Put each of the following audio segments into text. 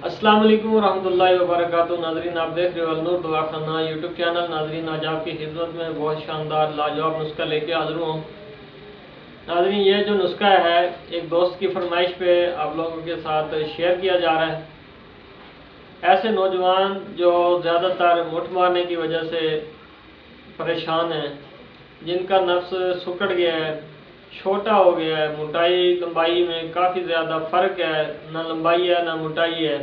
अस्सलाम वालेकुम रहमतुल्लाहि व बरकातुहू। नाजरीन, आप देख रहे हो अलनूर दवाखाना यूट्यूब चैनल। नाजरीन, आज आपकी खिदमत में बहुत शानदार लाजवाब नुस्खा लेके हाजिर हूँ। नाजरीन, ये जो नुस्खा है एक दोस्त की फरमाइश पे आप लोगों के साथ शेयर किया जा रहा है। ऐसे नौजवान जो ज़्यादातर मुठ मारने की वजह से परेशान हैं, जिनका नफ्स सुकड़ गया है, छोटा हो गया है, मोटाई लंबाई में काफ़ी ज़्यादा फ़र्क है, ना लंबाई है ना मोटाई है,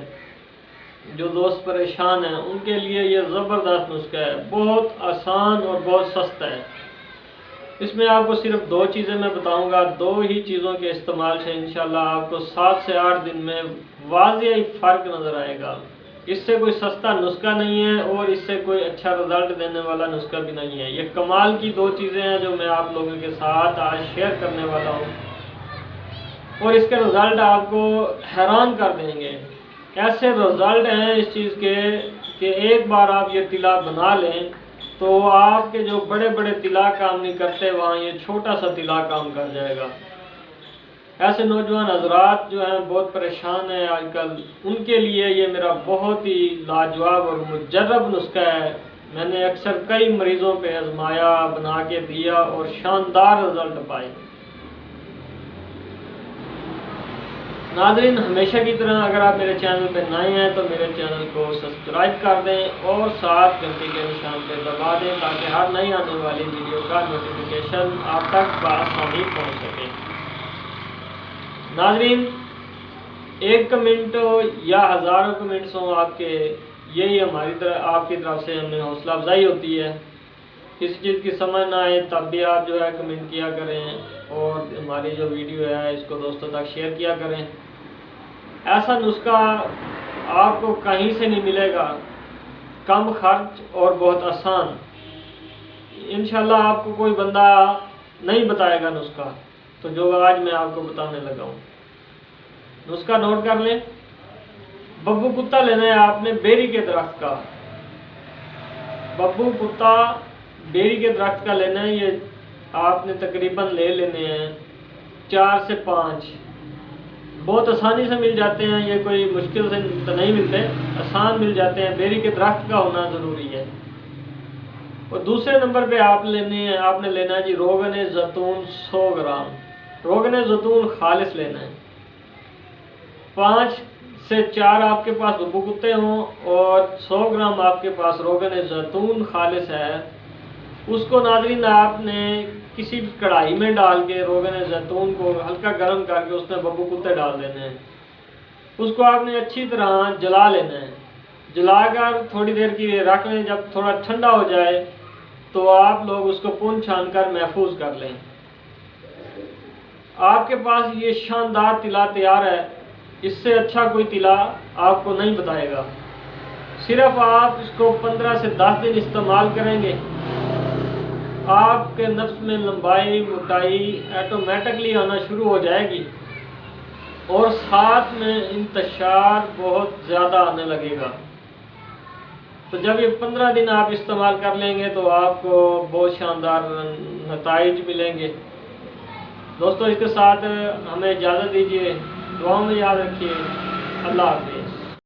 जो दोस्त परेशान हैं उनके लिए ये ज़बरदस्त नुस्खा है। बहुत आसान और बहुत सस्ता है। इसमें आपको सिर्फ दो चीज़ें मैं बताऊंगा। दो ही चीज़ों के इस्तेमाल से इंशाल्लाह आपको 7 से 8 दिन में वाज़ेह फ़र्क नज़र आएगा। इससे कोई सस्ता नुस्खा नहीं है और इससे कोई अच्छा रिज़ल्ट देने वाला नुस्खा भी नहीं है। ये कमाल की दो चीज़ें हैं जो मैं आप लोगों के साथ आज शेयर करने वाला हूँ और इसके रिज़ल्ट आपको हैरान कर देंगे। ऐसे रिज़ल्ट हैं इस चीज़ के कि एक बार आप ये तिला बना लें तो आपके जो बड़े बड़े तिला काम नहीं करते वहाँ ये छोटा सा तिला काम कर जाएगा। ऐसे नौजवान हजरात जो हैं बहुत परेशान हैं आजकल, उनके लिए ये मेरा बहुत ही लाजवाब और मुजर्रब नुस्खा है। मैंने अक्सर कई मरीज़ों पे आजमाया, बना के दिया और शानदार रिजल्ट पाए। नाज़रीन, हमेशा की तरह अगर आप मेरे चैनल पे नए हैं तो मेरे चैनल को सब्सक्राइब कर दें और साथ घंटी के निशान पे दबा दें ताकि हर नई आने वाली वीडियो का नोटिफिकेशन आप तक बआसानी पहुँच सके। नाज़रीन, एक कमेंट या हज़ारों कमेंट्स हों आपके, यही आपकी तरफ से हमें हौसला अफजाई होती है। किसी चीज़ की समझ ना आए तब भी आप जो है कमेंट किया करें और हमारी जो वीडियो है इसको दोस्तों तक शेयर किया करें। ऐसा नुस्खा आपको कहीं से नहीं मिलेगा, कम खर्च और बहुत आसान। इंशाल्लाह आपको कोई बंदा नहीं बताएगा नुस्खा, तो जो आज मैं आपको बताने लगा हूँ। नुस्खा नोट कर लें। बब्बू कुत्ता लेना है आपने बेरी के दरख्त का। बब्बू कुत्ता बेरी के दरख्त का लेना है। ये आपने तकरीबन ले लेने हैं 4 से 5। बहुत आसानी से मिल जाते हैं, ये कोई मुश्किल से तो नहीं मिलते, आसान मिल जाते हैं। बेरी के दरख्त का होना ज़रूरी है। और दूसरे नंबर पे आपने लेना है जी रोगन ज़ैतून 100 ग्राम। रोगन ज़ैतून खालिस लेना है। 5 से 4 आपके पास बब्बू कुत्ते हों और 100 ग्राम आपके पास रोगन ज़ैतून खालिस है, उसको नाज़रीन आपने किसी भी कढ़ाई में डाल के रोगन ज़ैतून को हल्का गर्म करके उसमें बब्बू कुत्ते डाल देने हैं। उसको आपने अच्छी तरह जला लेना है। जलाकर थोड़ी देर के लिए रख लें। जब थोड़ा ठंडा हो जाए तो आप लोग उसको पुन छान कर महफूज कर लें। आपके पास ये शानदार तिला तैयार है। इससे अच्छा कोई तिला आपको नहीं बताएगा। सिर्फ आप इसको 15 से 10 दिन इस्तेमाल करेंगे, आपके नफ्स में लंबाई मोटाई ऑटोमेटिकली आना शुरू हो जाएगी और साथ में इंतशार बहुत ज़्यादा आने लगेगा। तो जब ये 15 दिन आप इस्तेमाल कर लेंगे तो आपको बहुत शानदार नताइज मिलेंगे। दोस्तों, इसके साथ हमें इजाज़त दीजिए। दुआ में याद रखिए। अल्लाह हाफ़िज़।